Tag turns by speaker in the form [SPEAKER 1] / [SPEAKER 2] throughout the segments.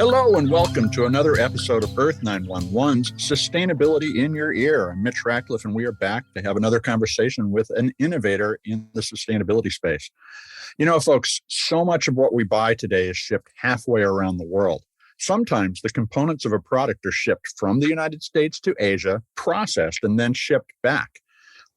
[SPEAKER 1] Hello and welcome to another episode of Earth911's Sustainability in Your Ear. I'm Mitch Ratcliffe, and we are back to have another conversation with an innovator in the sustainability space. You know, folks, so much of what we buy today is shipped halfway around the world. Sometimes the components of a product are shipped from the United States to Asia, processed, and then shipped back.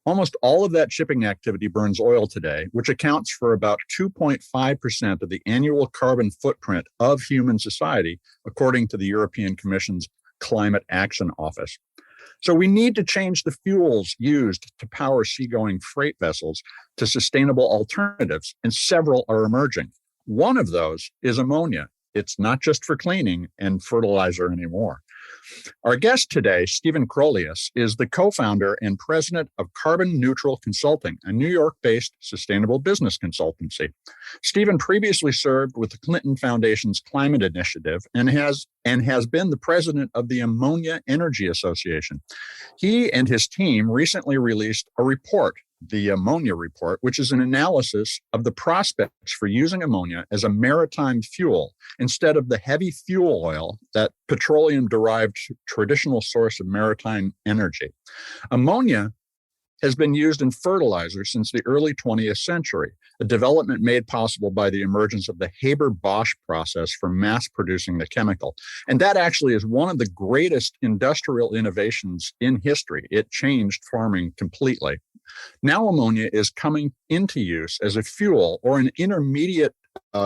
[SPEAKER 1] Almost all of that shipping activity burns oil today, which accounts for about 2.5% of the annual carbon footprint of human society, according to the European Commission's Climate Action Office. So we need to change the fuels used to power seagoing freight vessels to sustainable alternatives, and several are emerging. One of those is ammonia. It's not just for cleaning and fertilizer anymore. Our guest today, Stephen-crolius, is the co-founder and president of Carbon Neutral Consulting, a New York-based sustainable business consultancy. Stephen previously served with the Clinton Foundation's Climate Initiative and has been the president of the Ammonia Energy Association. He and his team recently released a report, the Ammonia Report, which is an analysis of the prospects for using ammonia as a maritime fuel instead of the heavy fuel oil, that petroleum-derived traditional source of maritime energy. Ammonia has been used in fertilizer since the early 20th century, a development made possible by the emergence of the Haber-Bosch process for mass-producing the chemical. And that actually is one of the greatest industrial innovations in history. It changed farming completely. Now ammonia is coming into use as a fuel or an intermediate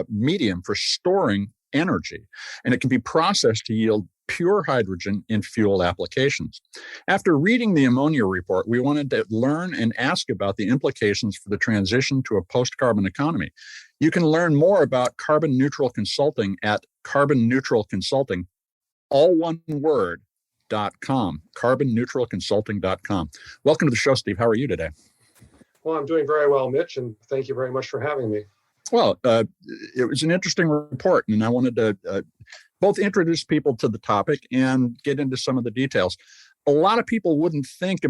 [SPEAKER 1] medium for storing energy, and it can be processed to yield pure hydrogen in fuel applications. After reading the Ammonia Report, we wanted to learn and ask about the implications for the transition to a post-carbon economy. You can learn more about carbon neutral consulting at Carbon Neutral Consulting, all one word, carbonneutralconsulting.com. Welcome to the show, Steve. How are you today?
[SPEAKER 2] Well, I'm doing very well, Mitch, and thank you very much for having me.
[SPEAKER 1] Well, it was an interesting report, and I wanted to both introduce people to the topic and get into some of the details. A lot of people wouldn't think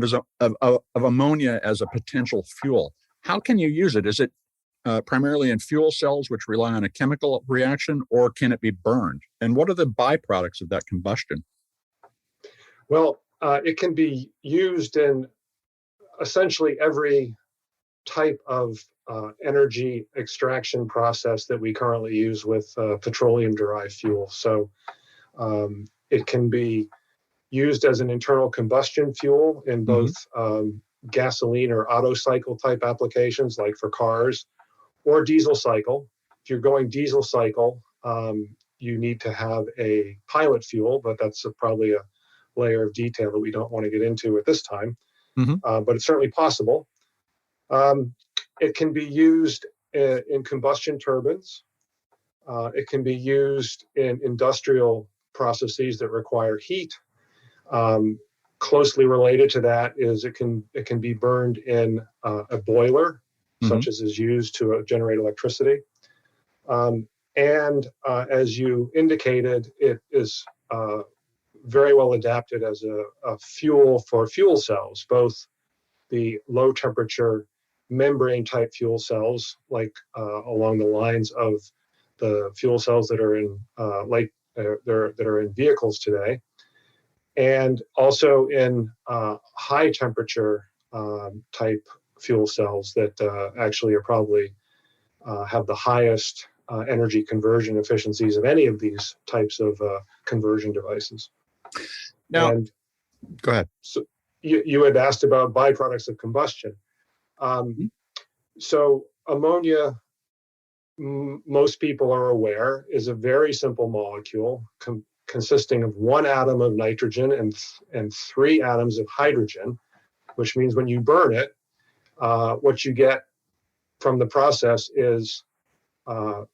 [SPEAKER 1] of ammonia as a potential fuel. How can you use it? Is it primarily in fuel cells, which rely on a chemical reaction, or can it be burned? And what are the byproducts of that combustion?
[SPEAKER 2] Well, it can be used in essentially every type of energy extraction process that we currently use with petroleum-derived fuel. So it can be used as an internal combustion fuel in both gasoline or auto cycle type applications, like for cars, or diesel cycle. If you're going diesel cycle, you need to have a pilot fuel, but that's probably a layer of detail that we don't want to get into at this time, but it's certainly possible. It can be used in combustion turbines. It can be used in industrial processes that require heat. Closely related to that is it can be burned in a boiler, such as is used to generate electricity. And as you indicated, it is very well adapted as a fuel for fuel cells, both the low temperature membrane type fuel cells, like along the lines of the fuel cells that are in that are in vehicles today, and also in high temperature type fuel cells that actually are probably have the highest energy conversion efficiencies of any of these types of conversion devices.
[SPEAKER 1] Now, go ahead.
[SPEAKER 2] So you had asked about byproducts of combustion. So ammonia, most people are aware, is a very simple molecule consisting of one atom of nitrogen and three atoms of hydrogen, which means when you burn it, what you get from the process is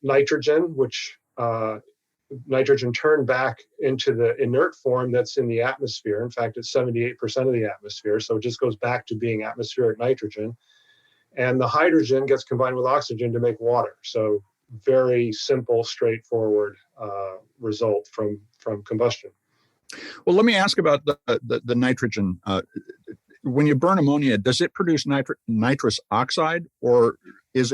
[SPEAKER 2] nitrogen, which nitrogen turned back into the inert form that's in the atmosphere. In fact, it's 78% of the atmosphere, so it just goes back to being atmospheric nitrogen. And the hydrogen gets combined with oxygen to make water. So very simple, straightforward result from combustion.
[SPEAKER 1] Well, let me ask about the nitrogen. When you burn ammonia, does it produce nitrous oxide, or is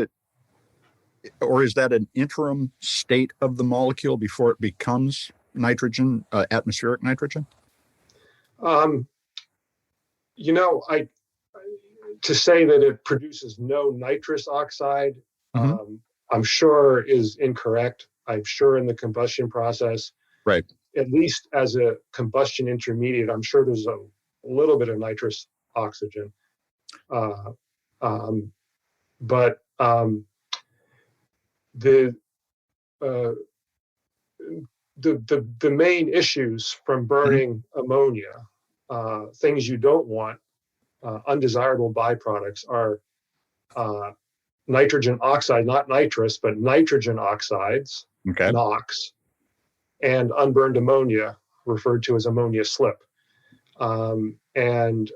[SPEAKER 1] that an interim state of the molecule before it becomes nitrogen, atmospheric nitrogen?
[SPEAKER 2] Um, I to say that it produces no nitrous oxide,
[SPEAKER 1] Mm-hmm.
[SPEAKER 2] I'm sure is incorrect. I'm sure in the combustion process,
[SPEAKER 1] Right.
[SPEAKER 2] at least as a combustion intermediate, I'm sure there's a little bit of nitrous oxygen. Uh, um, but the, uh, the main issues from
[SPEAKER 1] Mm-hmm.
[SPEAKER 2] burning ammonia, things you don't want, undesirable byproducts are nitrogen oxide, not nitrous, but nitrogen oxides,
[SPEAKER 1] Okay.
[SPEAKER 2] NOx, and unburned ammonia, referred to as ammonia slip. And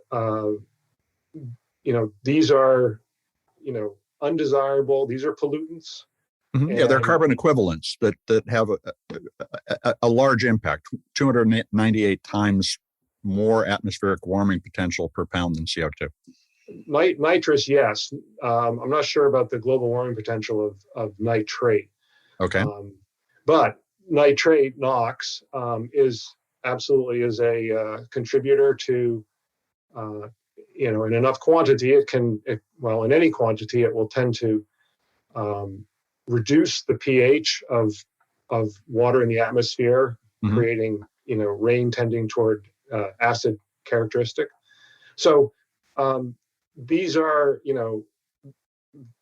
[SPEAKER 2] these are, undesirable. These are pollutants.
[SPEAKER 1] Mm-hmm. Yeah, they're
[SPEAKER 2] And
[SPEAKER 1] carbon equivalents that have a large impact, 298 times more atmospheric warming potential per pound than CO2.
[SPEAKER 2] Nitrous, yes. I'm not sure about the global warming potential of nitrate.
[SPEAKER 1] Okay.
[SPEAKER 2] But nitrate, NOx, is absolutely is a contributor to, in enough quantity, in any quantity, it will tend to reduce the pH of water in the atmosphere,
[SPEAKER 1] Mm-hmm.
[SPEAKER 2] creating, rain tending toward acid characteristic. So these are,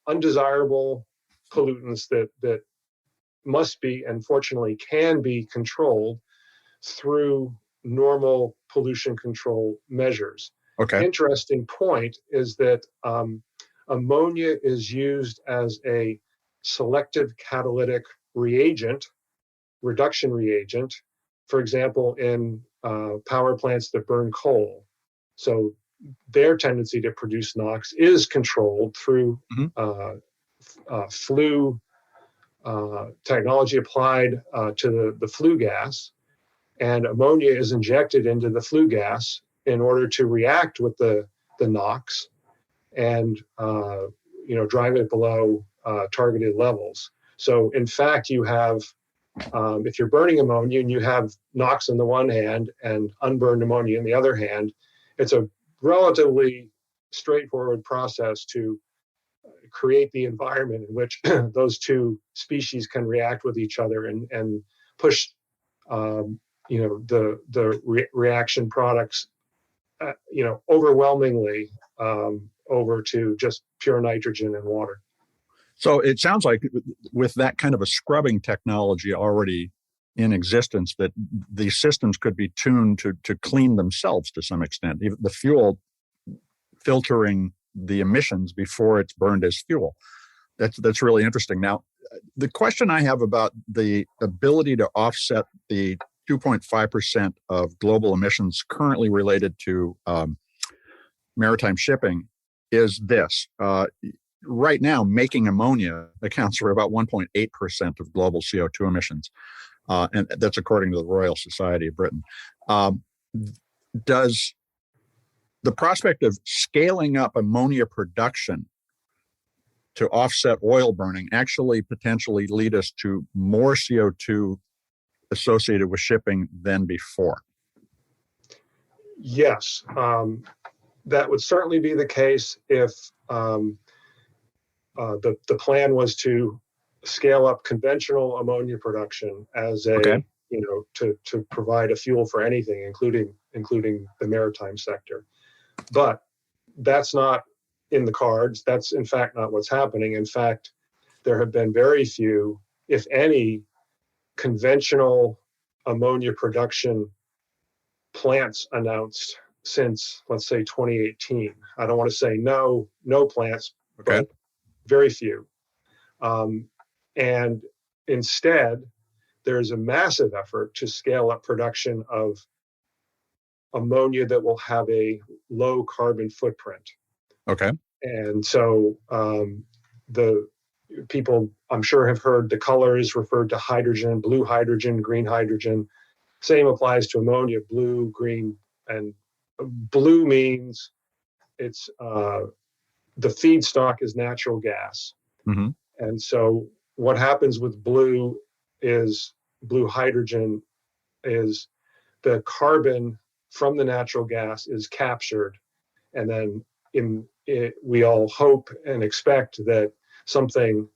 [SPEAKER 2] undesirable pollutants that must be, and fortunately can be, controlled through normal pollution control measures.
[SPEAKER 1] Okay.
[SPEAKER 2] Interesting point is that ammonia is used as a selective catalytic reagent, reduction reagent, for example, in power plants that burn coal. So their tendency to produce NOx is controlled through flue technology applied to the flue gas, and ammonia is injected into the flue gas in order to react with the NOx and drive it below targeted levels. So in fact, you have, if you're burning ammonia and you have NOx on the one hand and unburned ammonia on the other hand, it's a relatively straightforward process to create the environment in which those two species can react with each other and push the reaction products overwhelmingly over to just pure nitrogen and water.
[SPEAKER 1] So it sounds like with that kind of a scrubbing technology already in existence, that these systems could be tuned to clean themselves to some extent. Even the fuel filtering the emissions before it's burned as fuel. That's really interesting. Now, the question I have about the ability to offset the 2.5% of global emissions currently related to maritime shipping is this. Right now, making ammonia accounts for about 1.8% of global CO2 emissions. And that's according to the Royal Society of Britain. Does the prospect of scaling up ammonia production to offset oil burning actually potentially lead us to more CO2 associated with shipping than before?
[SPEAKER 2] Yes, that would certainly be the case if the plan was to scale up conventional ammonia production as
[SPEAKER 1] Okay.
[SPEAKER 2] to provide a fuel for anything, including the maritime sector. But that's not in the cards. That's in fact not what's happening. In fact, there have been very few, if any, conventional ammonia production plants announced since, let's say, 2018. I don't want to say no plants,
[SPEAKER 1] Okay.
[SPEAKER 2] but very few. And instead, there's a massive effort to scale up production of ammonia that will have a low carbon footprint.
[SPEAKER 1] Okay.
[SPEAKER 2] And so the people, I'm sure, have heard the colors referred to hydrogen, blue hydrogen, green hydrogen. Same applies to ammonia, blue, green, and blue means it's the feedstock is natural gas.
[SPEAKER 1] Mm-hmm.
[SPEAKER 2] And so what happens with blue is blue hydrogen is the carbon from the natural gas is captured, and then we all hope and expect that something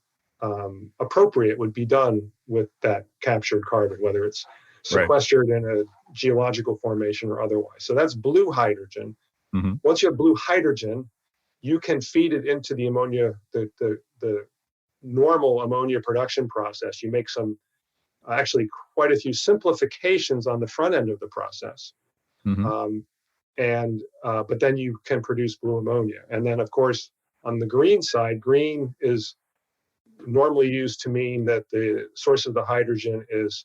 [SPEAKER 2] appropriate would be done with that captured carbon, whether it's sequestered in a geological formation or otherwise. So that's blue hydrogen.
[SPEAKER 1] Mm-hmm.
[SPEAKER 2] Once you have blue hydrogen, you can feed it into the ammonia, the normal ammonia production process. You make some, actually quite a few simplifications on the front end of the process.
[SPEAKER 1] Mm-hmm.
[SPEAKER 2] But then you can produce blue ammonia. And then, of course, on the green side, green is normally used to mean that the source of the hydrogen is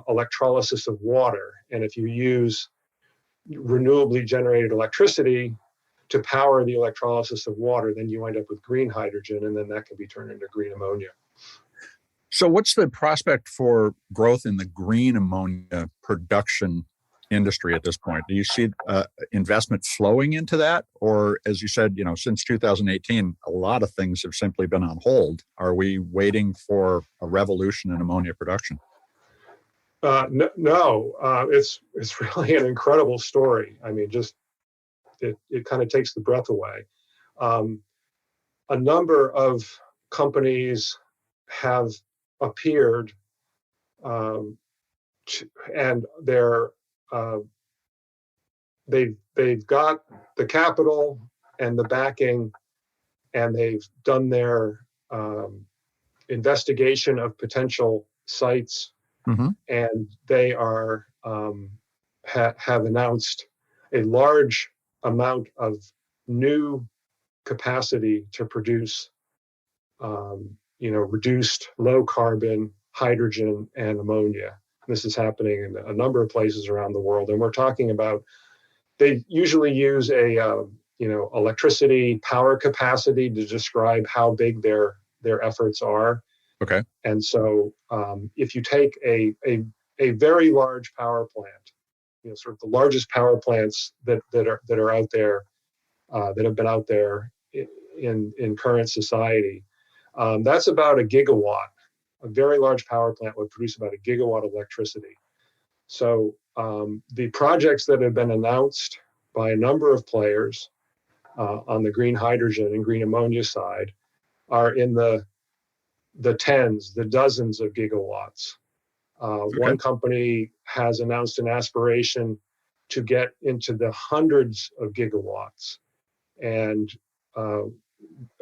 [SPEAKER 2] electrolysis of water. And if you use renewably generated electricity to power the electrolysis of water, then you end up with green hydrogen, and then that can be turned into green ammonia.
[SPEAKER 1] So what's the prospect for growth in the green ammonia production industry at this point? Do you see investment flowing into that? Or, as you said, since 2018, a lot of things have simply been on hold. Are we waiting for a revolution in ammonia production?
[SPEAKER 2] No, it's really an incredible story. I mean, just it kind of takes the breath away. A number of companies have appeared, and they've got the capital and the backing, and they've done their investigation of potential sites,
[SPEAKER 1] mm-hmm.
[SPEAKER 2] and they are have announced a large amount of new capacity to produce reduced low carbon hydrogen and ammonia. This is happening in a number of places around the world, and we're talking about, they usually use a electricity power capacity to describe how big their efforts are.
[SPEAKER 1] Okay.
[SPEAKER 2] And so if you take a very large power plant, sort of the largest power plants that are out there, that have been out there in current society, that's about a gigawatt. A very large power plant would produce about a gigawatt of electricity. So the projects that have been announced by a number of players on the green hydrogen and green ammonia side are in the tens, the dozens of gigawatts.
[SPEAKER 1] Okay.
[SPEAKER 2] One company has announced an aspiration to get into the hundreds of gigawatts. And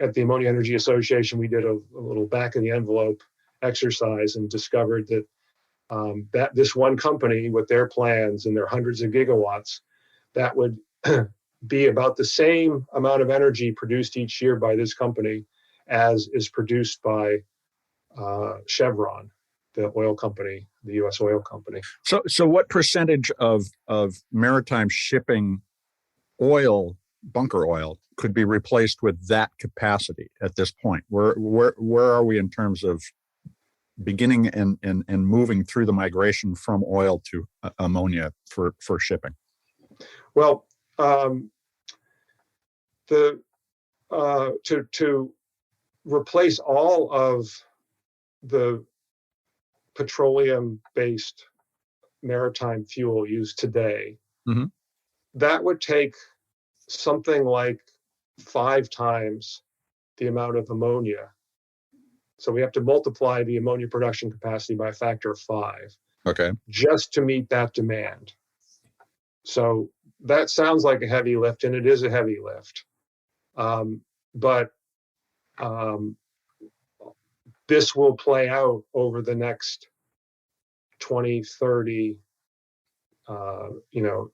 [SPEAKER 2] at the Ammonia Energy Association, we did a little back of the envelope exercise and discovered that that this one company with their plans and their hundreds of gigawatts, that would be about the same amount of energy produced each year by this company as is produced by Chevron, the oil company, the U.S. oil company.
[SPEAKER 1] So what percentage of maritime shipping oil, bunker oil, could be replaced with that capacity at this point? Where are we in terms of beginning and moving through the migration from oil to ammonia for shipping?
[SPEAKER 2] Well, to replace all of the petroleum-based maritime fuel used today,
[SPEAKER 1] mm-hmm.
[SPEAKER 2] that would take something like 5 times the amount of ammonia. So we have to multiply the ammonia production capacity by a factor of 5.
[SPEAKER 1] Okay. Just
[SPEAKER 2] to meet that demand. So that sounds like a heavy lift, and it is a heavy lift. But this will play out over the next 20, 30,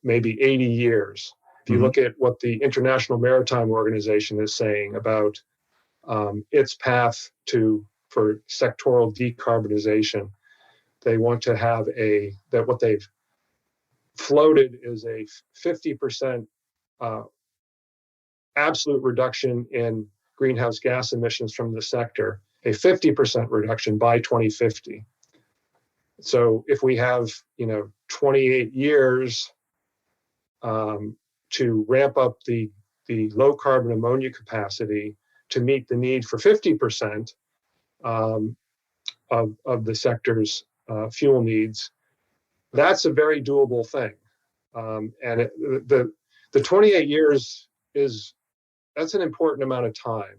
[SPEAKER 2] maybe 80 years. If you look at what the International Maritime Organization is saying about its path for sectoral decarbonization, they want to have that what they've floated is a 50% absolute reduction in greenhouse gas emissions from the sector, a 50% reduction by 2050. So if we have 28 years to ramp up the low carbon ammonia capacity to meet the need for 50% of the sector's fuel needs, that's a very doable thing. And the 28 years that's an important amount of time.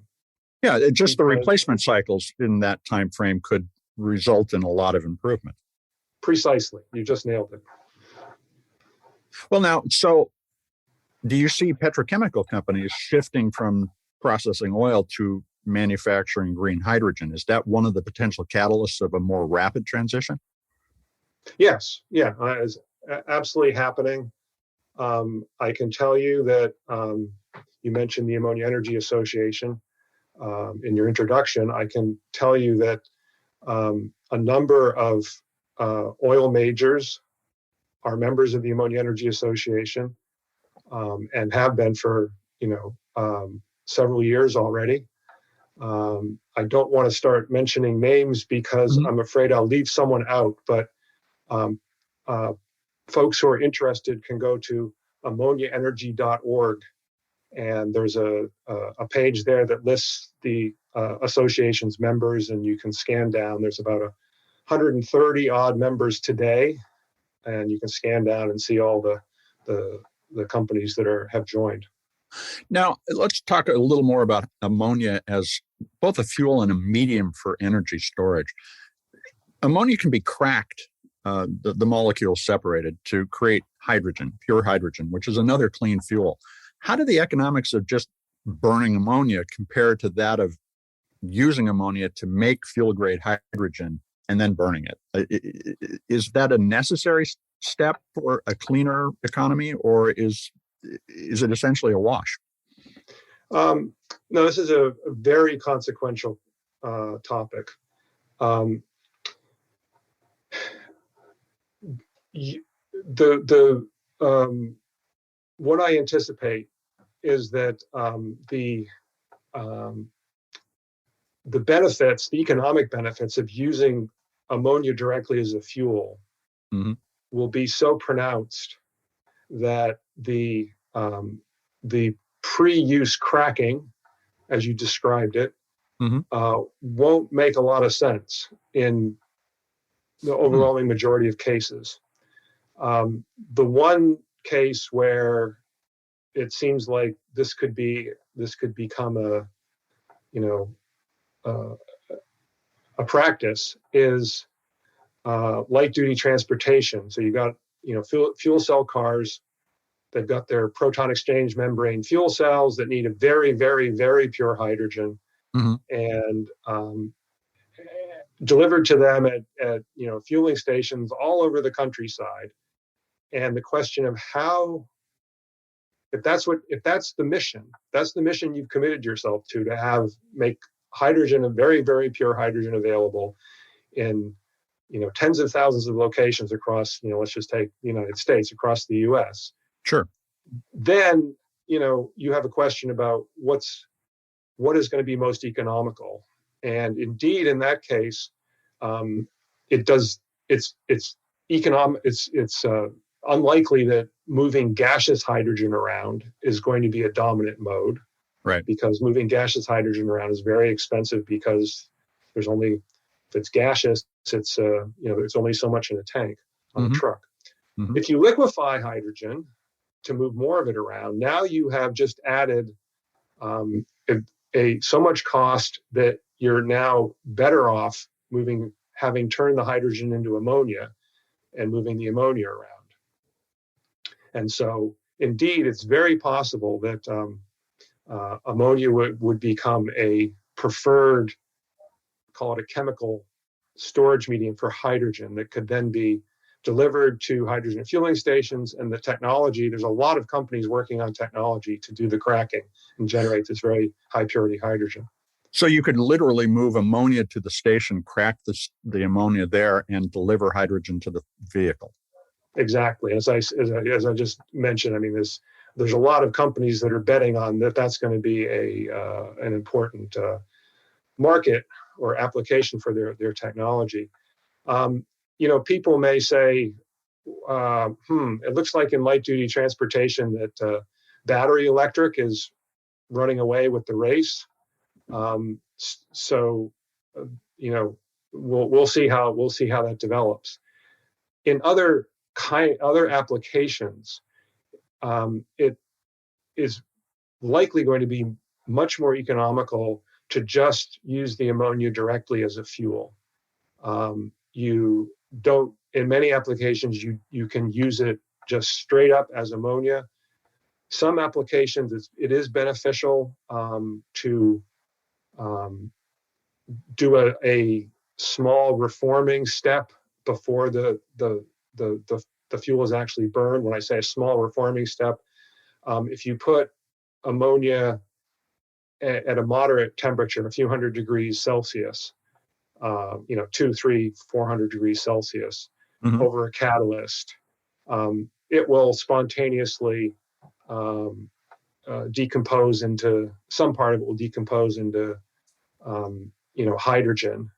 [SPEAKER 1] Yeah, just the replacement cycles in that time frame could result in a lot of improvement.
[SPEAKER 2] Precisely. You just nailed it.
[SPEAKER 1] Well, now, so do you see petrochemical companies shifting from processing oil to manufacturing green hydrogen? Is that one of the potential catalysts of a more rapid transition?
[SPEAKER 2] Yes. Yeah, it's absolutely happening. I can tell you that you mentioned the Ammonia Energy Association in your introduction. I can tell you that a number of oil majors are members of the Ammonia Energy Association and have been for several years already. I don't want to start mentioning names because I'm afraid I'll leave someone out, but folks who are interested can go to ammoniaenergy.org, and there's a page there that lists the association's members, and you can scan down. There's about 130 odd members today, and you can scan down and see all the companies that have joined.
[SPEAKER 1] Now, let's talk a little more about ammonia as both a fuel and a medium for energy storage. Ammonia can be cracked, the molecules separated, to create hydrogen, pure hydrogen, which is another clean fuel. How do the economics of just burning ammonia compare to that of using ammonia to make fuel-grade hydrogen and then burning it? Is that a necessary step for a cleaner economy, or is it essentially a wash?
[SPEAKER 2] No, this is a very consequential topic. What I anticipate is that the benefits, the economic benefits of using ammonia directly as a fuel will be so pronounced that the pre-use cracking, as you described it, won't make a lot of sense in the overwhelming majority of cases. The one case where it seems like this could become a practice is light duty transportation. So you got fuel cell cars. They've got their proton exchange membrane fuel cells that need a very, very, very pure hydrogen, and delivered to them at fueling stations all over the countryside. And the question of how, if that's the mission you've committed yourself to make hydrogen, a very, very pure hydrogen, available in tens of thousands of locations across, let's just take the United States, across the US.
[SPEAKER 1] Sure.
[SPEAKER 2] Then, you have a question about what is going to be most economical. And indeed, in that case, it's unlikely that moving gaseous hydrogen around is going to be a dominant mode.
[SPEAKER 1] Right.
[SPEAKER 2] Because moving gaseous hydrogen around is very expensive, because if it's gaseous, it's only so much in a tank on a truck. If you liquefy hydrogen to move more of it around, now you have just added so much cost that you're now better off having turned the hydrogen into ammonia and moving the ammonia around. And so, indeed, it's very possible that ammonia would become a preferred, call it a chemical storage medium for hydrogen, that could then be delivered to hydrogen fueling stations. And the technology, there's a lot of companies working on technology to do the cracking and generate this very high purity hydrogen.
[SPEAKER 1] So you could literally move ammonia to the station, crack the ammonia there, and deliver hydrogen to the vehicle.
[SPEAKER 2] Exactly. As I just mentioned, I mean, there's a lot of companies that are betting on that's going to be an important market or application for their technology. People may say, it looks like in light duty transportation that battery electric is running away with the race. We'll see how that develops. In other other applications, it is likely going to be much more economical to just use the ammonia directly as a fuel. You don't, in many applications, you can use it just straight up as ammonia. Some applications, it is beneficial to do a small reforming step before the fuel is actually burned. When I say a small reforming step, if you put ammonia at a moderate temperature, a few hundred degrees Celsius, 2, 3, 400 degrees Celsius,
[SPEAKER 1] Mm-hmm.
[SPEAKER 2] over a catalyst, it will spontaneously decompose into, some part of it will decompose into hydrogen.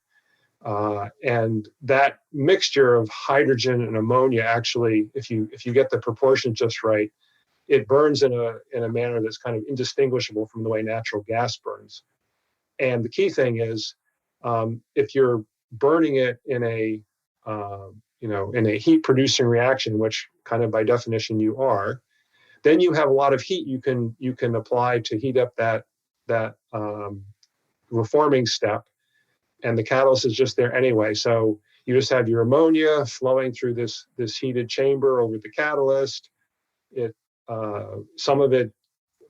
[SPEAKER 2] And that mixture of hydrogen and ammonia, actually, if you get the proportions just right, it burns in a manner that's kind of indistinguishable from the way natural gas burns. And the key thing is, if you're burning it in a heat producing reaction, which kind of by definition you are, then you have a lot of heat you can apply to heat up that reforming step, and the catalyst is just there anyway. So you just have your ammonia flowing through this heated chamber over the catalyst. Some of it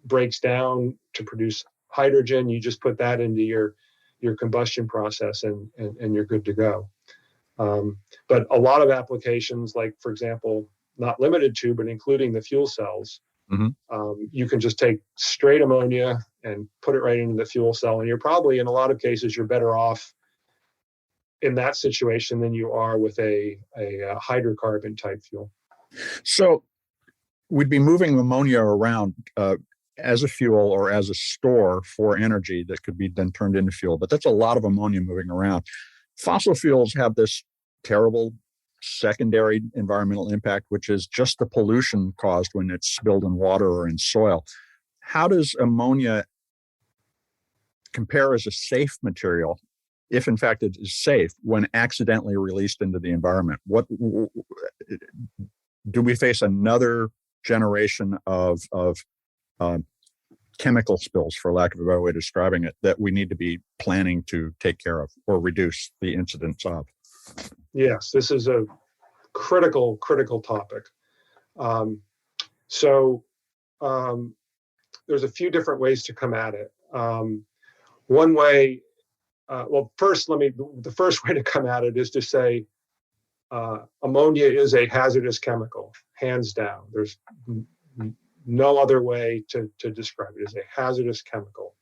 [SPEAKER 2] breaks down to produce hydrogen. You just put that into your combustion process, and you're good to go. But a lot of applications, like, for example, not limited to, but including the fuel cells,
[SPEAKER 1] Mm-hmm.
[SPEAKER 2] You can just take straight ammonia and put it right into the fuel cell. And you're probably, in a lot of cases, you're better off in that situation than you are with a hydrocarbon type fuel.
[SPEAKER 1] So we'd be moving ammonia around as a fuel or as a store for energy that could be then turned into fuel. But that's a lot of ammonia moving around. Fossil fuels have this terrible secondary environmental impact, which is just the pollution caused when it's spilled in water or in soil. How does ammonia compare as a safe material, if in fact it is safe, when accidentally released into the environment? What do we face another generation of chemical spills, for lack of a better way of describing it, that we need to be planning to take care of or reduce the incidence of?
[SPEAKER 2] Yes, this is a critical topic. So there's a few different ways to come at it. One way, the first way to come at it is to say ammonia is a hazardous chemical, hands down. There's no other way to describe it. It's a hazardous chemical.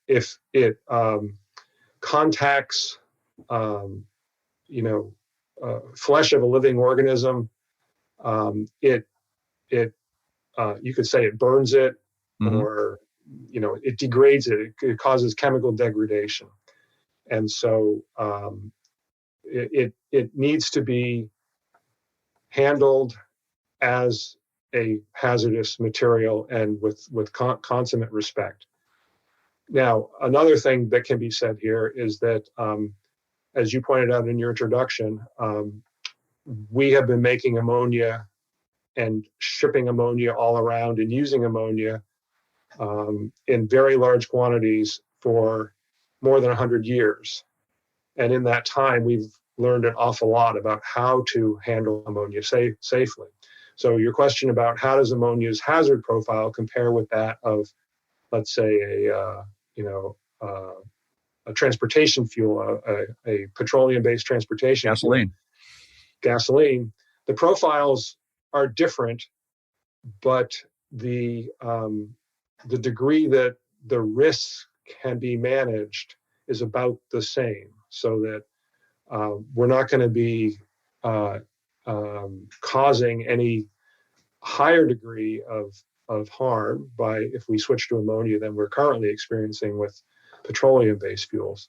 [SPEAKER 2] If it contacts flesh of a living organism, you could say it burns it,
[SPEAKER 1] Mm-hmm.
[SPEAKER 2] or it degrades it. It causes chemical degradation, and so it needs to be handled as a hazardous material and with consummate respect. Now, another thing that can be said here is that, as you pointed out in your introduction, we have been making ammonia and shipping ammonia all around and using ammonia in very large quantities for more than 100 years. And in that time, we've learned an awful lot about how to handle ammonia safely. So your question about how does ammonia's hazard profile compare with that of, let's say, a transportation fuel, a petroleum-based transportation gasoline. The profiles are different, but the degree that the risk can be managed is about the same, so that we're not going to be causing any higher degree of harm if we switch to ammonia than we're currently experiencing with petroleum-based fuels.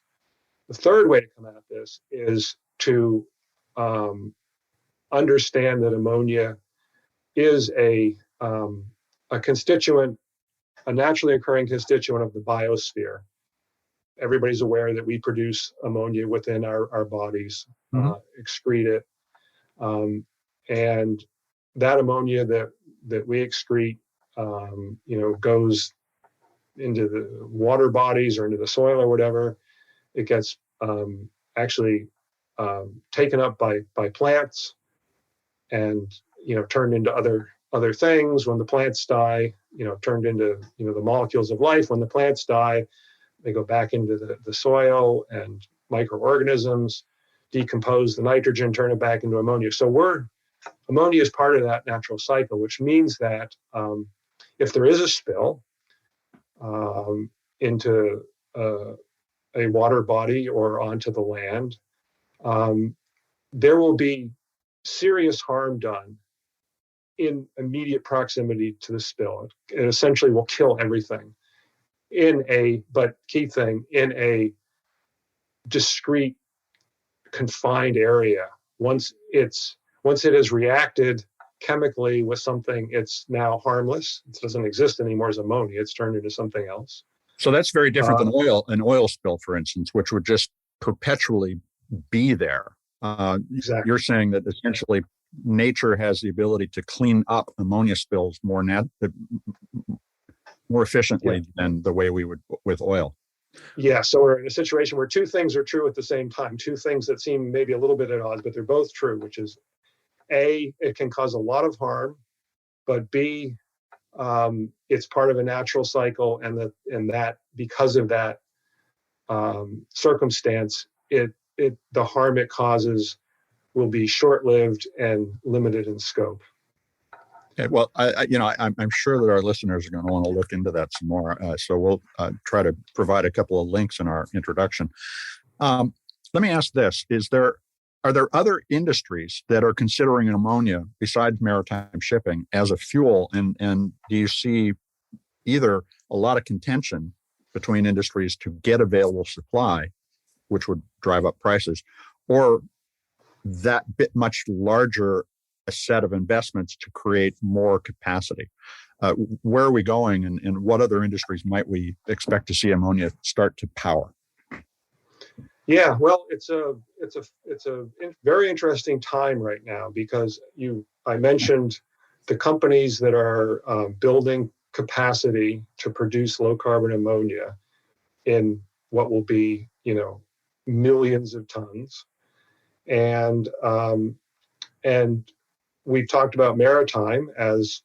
[SPEAKER 2] The third way to come at this is to understand that ammonia is a constituent, a naturally occurring constituent of the biosphere. Everybody's aware that we produce ammonia within our bodies, excrete it. and that ammonia that we excrete, goes into the water bodies or into the soil or whatever. It gets actually taken up by plants and turned into other things. When the plants die, turned into the molecules of life. When the plants die, they go back into the soil, and microorganisms decompose the nitrogen, turn it back into ammonia. So ammonia is part of that natural cycle, which means that if there is a spill into a water body or onto the land, there will be serious harm done in immediate proximity to the spill. It essentially will kill everything but key thing, in a discrete, confined area. Once it has reacted chemically with something, it's now harmless. It doesn't exist anymore as ammonia. It's turned into something else.
[SPEAKER 1] So that's very different than an oil spill, for instance, which would just perpetually be there.
[SPEAKER 2] Exactly.
[SPEAKER 1] You're saying that essentially nature has the ability to clean up ammonia spills more efficiently than the way we would with oil.
[SPEAKER 2] Yeah, so we're in a situation where two things are true at the same time, two things that seem maybe a little bit at odds, but they're both true, which is A, it can cause a lot of harm, but B, it's part of a natural cycle, and that because of that circumstance, the harm it causes will be short-lived and limited in scope.
[SPEAKER 1] Okay, well, I'm sure that our listeners are going to want to look into that some more. So we'll try to provide a couple of links in our introduction. Let me ask this: are there other industries that are considering ammonia besides maritime shipping as a fuel? And do you see either a lot of contention between industries to get available supply, which would drive up prices, or that bit much larger a set of investments to create more capacity? Where are we going, and what other industries might we expect to see ammonia start to power?
[SPEAKER 2] Yeah, well, it's a very interesting time right now, because I mentioned the companies that are building capacity to produce low carbon ammonia in what will be millions of tons, and we've talked about maritime as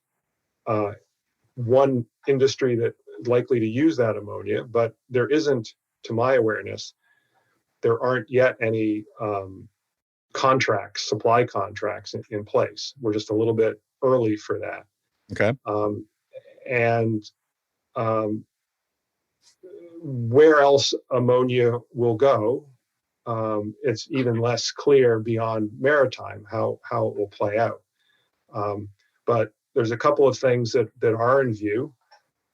[SPEAKER 2] one industry that is likely to use that ammonia, but there isn't, to my awareness, there aren't yet any supply contracts in place. We're just a little bit early for that.
[SPEAKER 1] Okay.
[SPEAKER 2] Where else ammonia will go, it's even less clear beyond maritime how it will play out. But there's a couple of things that are in view.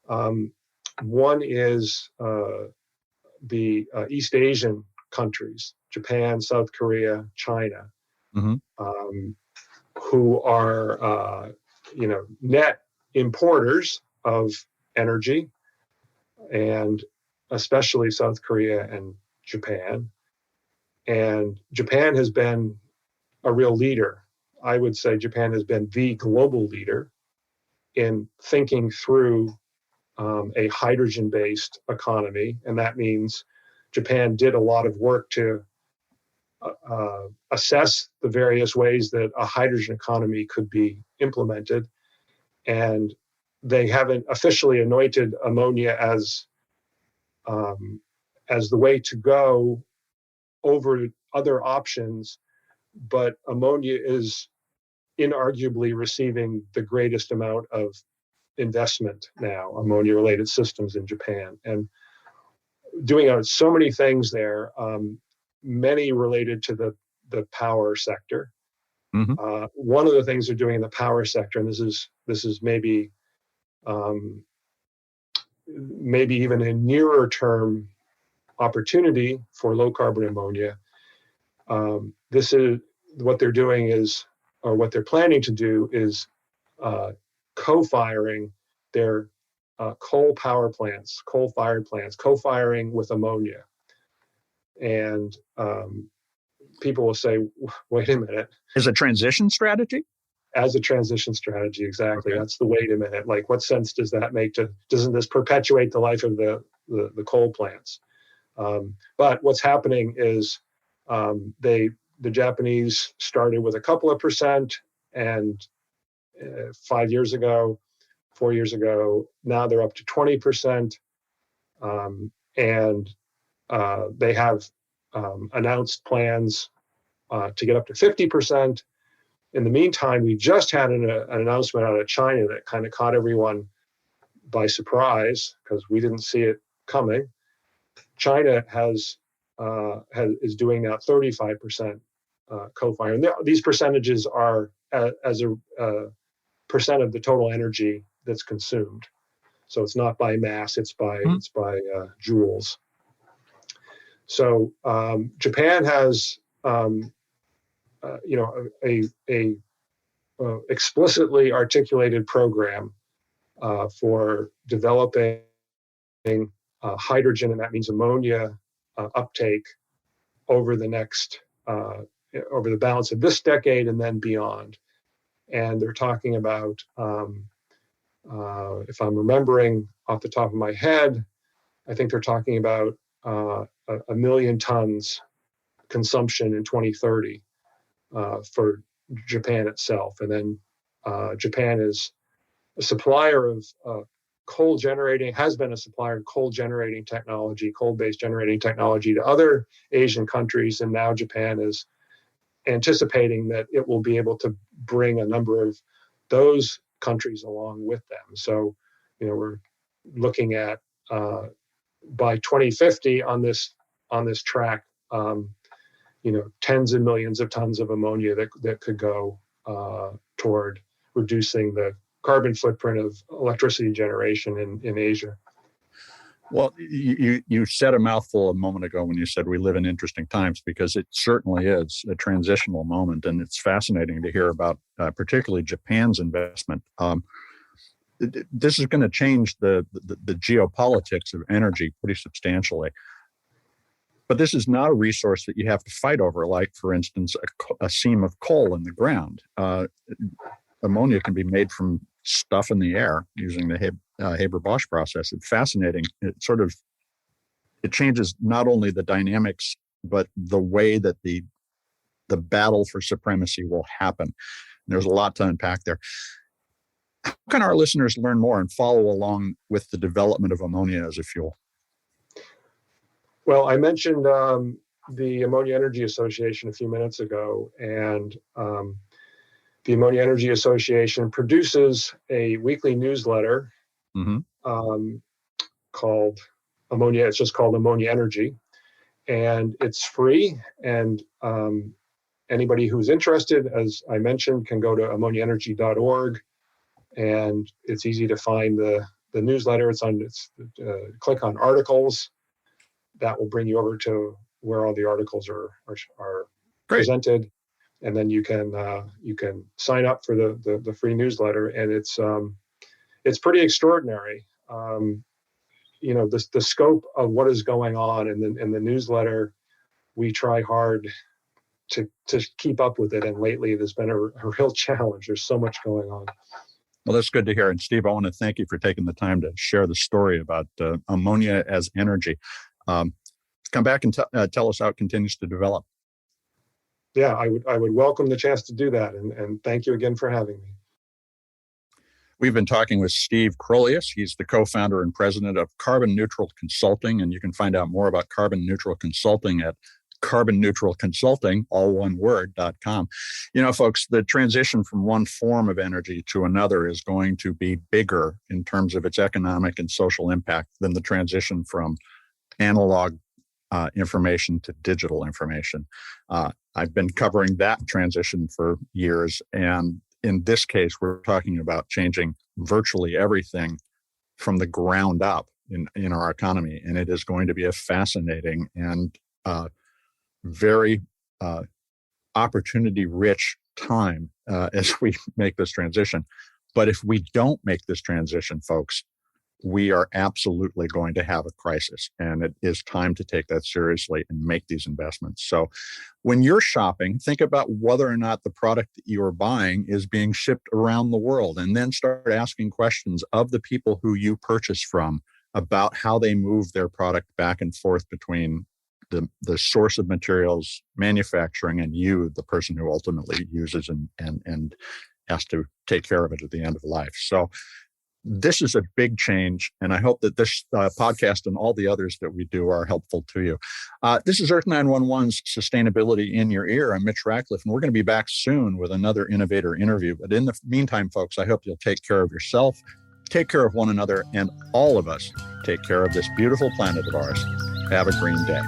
[SPEAKER 2] One is the East Asian countries, Japan, South Korea, China, who are net importers of energy, and especially South Korea and Japan. And Japan has been a real leader. I would say Japan has been the global leader in thinking through a hydrogen-based economy, and that means Japan did a lot of work to assess the various ways that a hydrogen economy could be implemented, and they haven't officially anointed ammonia as the way to go over other options, but ammonia is inarguably receiving the greatest amount of investment now, ammonia-related systems in Japan, and doing so many things there, many related to the power sector. One of the things they're doing in the power sector, and this is maybe even a nearer term opportunity for low carbon ammonia. This is what they're doing or what they're planning to do is co-firing their coal-fired plants, co-firing with ammonia. And people will say, wait a minute.
[SPEAKER 1] Is a transition strategy?
[SPEAKER 2] As a transition strategy, exactly.
[SPEAKER 1] Okay.
[SPEAKER 2] That's the wait a minute. Like, what sense does that make? Doesn't this perpetuate the life of the coal plants? But what's happening is the Japanese started with a couple of percent, and 5 years ago, 4 years ago, now they're up to 20%, and they have announced plans to get up to 50%. In the meantime, we just had an announcement out of China that kind of caught everyone by surprise because we didn't see it coming. China is doing now 35% co-fire, and these percentages are as a percent of the total energy that's consumed. So it's not by mass; it's by joules. So Japan has a explicitly articulated program for developing hydrogen, and that means ammonia uptake over the balance of this decade and then beyond. And they're talking about, if I'm remembering off the top of my head, I think they're talking about 1 million tons consumption in 2030 for Japan itself. And then Japan is a supplier of has been a supplier of coal-based generating technology to other Asian countries. And now Japan is anticipating that it will be able to bring a number of those countries along with them. So, we're looking at by 2050 on this track, tens of millions of tons of ammonia that could go toward reducing the carbon footprint of electricity generation in Asia.
[SPEAKER 1] Well, you said a mouthful a moment ago when you said we live in interesting times, because it certainly is a transitional moment, and it's fascinating to hear about particularly Japan's investment. This is going to change the geopolitics of energy pretty substantially. But this is not a resource that you have to fight over, like, for instance, a seam of coal in the ground. Ammonia can be made from stuff in the air using the Haber-Bosch process. It's fascinating. It changes not only the dynamics, but the way that the battle for supremacy will happen. And there's a lot to unpack there. How can our listeners learn more and follow along with the development of ammonia as a fuel?
[SPEAKER 2] Well, I mentioned the Ammonia Energy Association a few minutes ago, and the Ammonia Energy Association produces a weekly newsletter called Ammonia. It's just called Ammonia Energy, and it's free. And anybody who's interested, as I mentioned, can go to ammoniaenergy.org, and it's easy to find the newsletter. Click on articles. That will bring you over to where all the articles are presented, and then you can sign up for the free newsletter, and it's pretty extraordinary. The scope of what is going on in the newsletter, we try hard to keep up with it, and lately there's been a real challenge. There's so much going on.
[SPEAKER 1] Well, that's good to hear. And Steve, I want to thank you for taking the time to share the story about ammonia as energy. Come back and tell us how it continues to develop.
[SPEAKER 2] Yeah, I would welcome the chance to do that. And thank you again for having me.
[SPEAKER 1] We've been talking with Steve-Crolius. He's the co-founder and president of Carbon Neutral Consulting. And you can find out more about Carbon Neutral Consulting at carbonneutralconsulting, all one word.com. Folks, the transition from one form of energy to another is going to be bigger in terms of its economic and social impact than the transition from analog information to digital information. I've been covering that transition for years. And in this case, we're talking about changing virtually everything from the ground up in our economy. And it is going to be a fascinating and very opportunity-rich time as we make this transition. But if we don't make this transition, folks, we are absolutely going to have a crisis, and it is time to take that seriously and make these investments. So when you're shopping, think about whether or not the product that you're buying is being shipped around the world, and then start asking questions of the people who you purchase from about how they move their product back and forth between the source of materials, manufacturing, and you, the person who ultimately uses and has to take care of it at the end of life. So this is a big change, and I hope that this podcast and all the others that we do are helpful to you. This is Earth911's Sustainability in Your Ear. I'm Mitch Ratcliffe, and we're going to be back soon with another innovator interview. But in the meantime, folks, I hope you'll take care of yourself, take care of one another, and all of us take care of this beautiful planet of ours. Have a green day.